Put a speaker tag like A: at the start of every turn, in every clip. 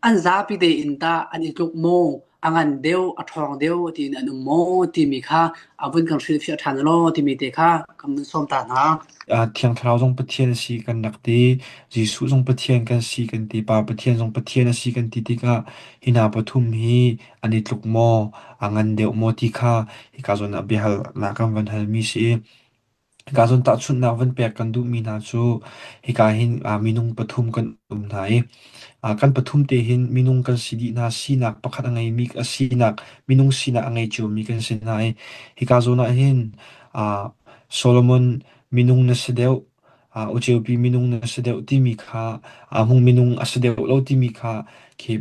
A: an zapi de inta an itluk mo angan deu athong deu tin an mo ti mi kha avun kan thri fi than lo ti mi te kha kam som ta na
B: thiang thrau zong pathian si kan nak ti jisu zong pathian kan si kan ti pa pathian zong pathian si kan ti ti ka hina pathum hi ani tluk mo angan deu mo ti kha hi ka zon abihal na kam van hal mi si ka zon ta chun na van pe kan du mi na chu hi ka hin minung pathum kan nai kan pathum te hin minung kan sidi na sinak pakhat angai mi ka sinak minung sina angai chu mi kan sin nai hi ka zona hin a Solomon minung na sedeu UJP minung na sedeu ti mi kha hung minung asedeu lo ti mi kha ki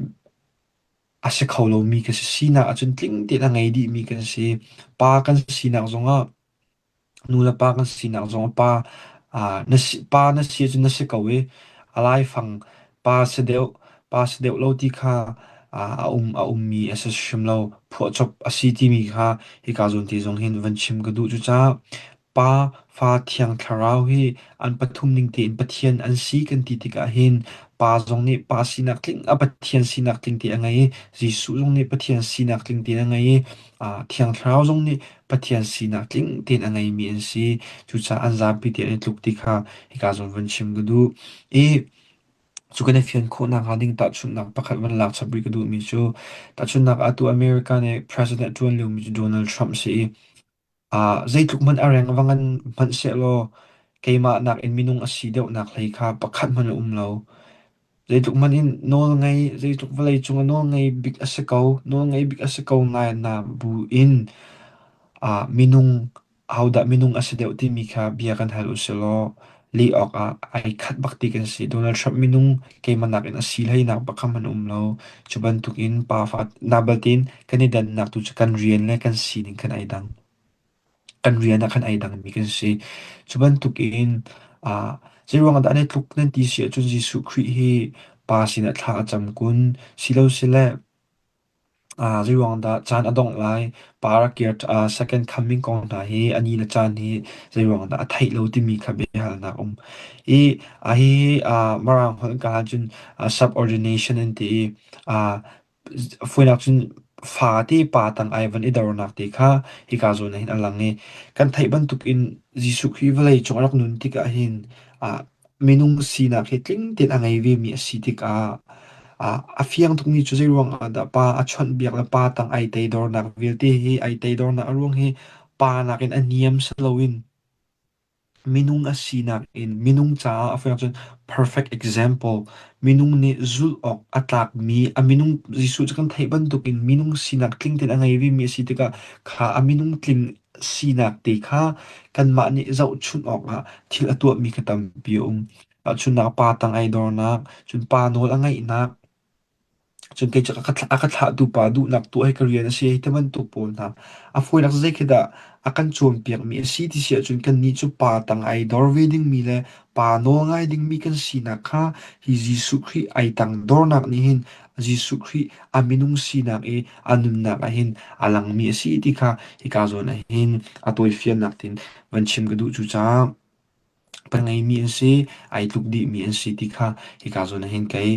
B: ase khawlo mi ka sina achun tling te na ngai di mi kan si pa kan sina zonga nula pa kan sina zonga pa pa na si chun na se kawe alai phang pa sedeu pa sedeu lo ti kha a mi asa shim lo pho chop asi ti mi kha hi ka zon ti zong hin van chim ka du chu cha pa fa thiang tharau hi an pathum ning te in pathian an si kan ti ti ka hin pa zong ni pa sinak tling a pathian sinak tling ti angai jisu zong ni pathian sinak tling ti angai thiang tharau zong ni pathian sinak tling tin angai mi an si chu cha an zam pi ti an tluk ti kha hi ka zon van chim ka du e chu kan fian kho na ha ding ta chun nak pakhat van lak chabri ka du mi chu ta chun nak atu America ne president tuan lu mi chu Donald Trump si zai tluk man areng wangan man se lo keima nak in minung asi deuh nak hlei kha pakhat man lo zai tluk man in nol ngai zai tluk valai chunga nol ngai big asakau nol ngai big asakau ngai na bu in minung hauda minung ase deuh ti mi kha bia kan hal uselo li ok ai khat bakti kan si Donald Trump minung keima nak in asil hai nak pakha man lo chuban tuk in pa fa nabaltin kanidan nak tu kan rian le kan si ning kan ai dang kan rian kan ai dang mi kan si chuban tuk in zirwang da ne tluk nen ti si chun Jesu Khrih hi pa sin a thla cham kun silo sile zirwang da chan adong lai para kiat second coming kong na hi ani na chan hi zirwang da thai lo ti mi kha be hal na e hi marang hon ka chun subordination and ti fuinak chun fa ti pa tang ai van idar nak ti kha hi ka zo na hin alang nge kan thai ban tuk in Jesu Khrih velai chong rak nun ti ka hin minung si na khi tling tin angai ve mi si ti ka a fiang tuk ni chu zai ruang da pa a chon biak la pa tang ai tei dor nak vil te hi ai tei dor na arung hi pa nakin aniam salowin minung a sinak in minung cha a fiang chun perfect example minung ni zul ok atlak mi a minung jisu chakan thai ban tukin minung sinak tling tin angai vi mi si te ka kha a minung tling sinak te kha kan ma ni zau chun ok thil atuak mi khatam pi chun na pa tang ai dor nak chun pa nol angai nak chun ke chaka aka thla tu pa du nak tu ai career na si te man tu pol na a foi nak zai khida akan chom piak mi si ti si chun kan ni chu pa tang ai dor wedding mi le pa no ngai ding mi kan si na kha hi Jesu Khrih ai tang dor nak ni hin Jesu Khrih aminung si nak anun nak a hin alang mi si ti kha hi ka zo na hin atoi fian nak tin van chim ga du chu cha pangai mi si ai tuk di mi si ti kha hi ka zo na hin kai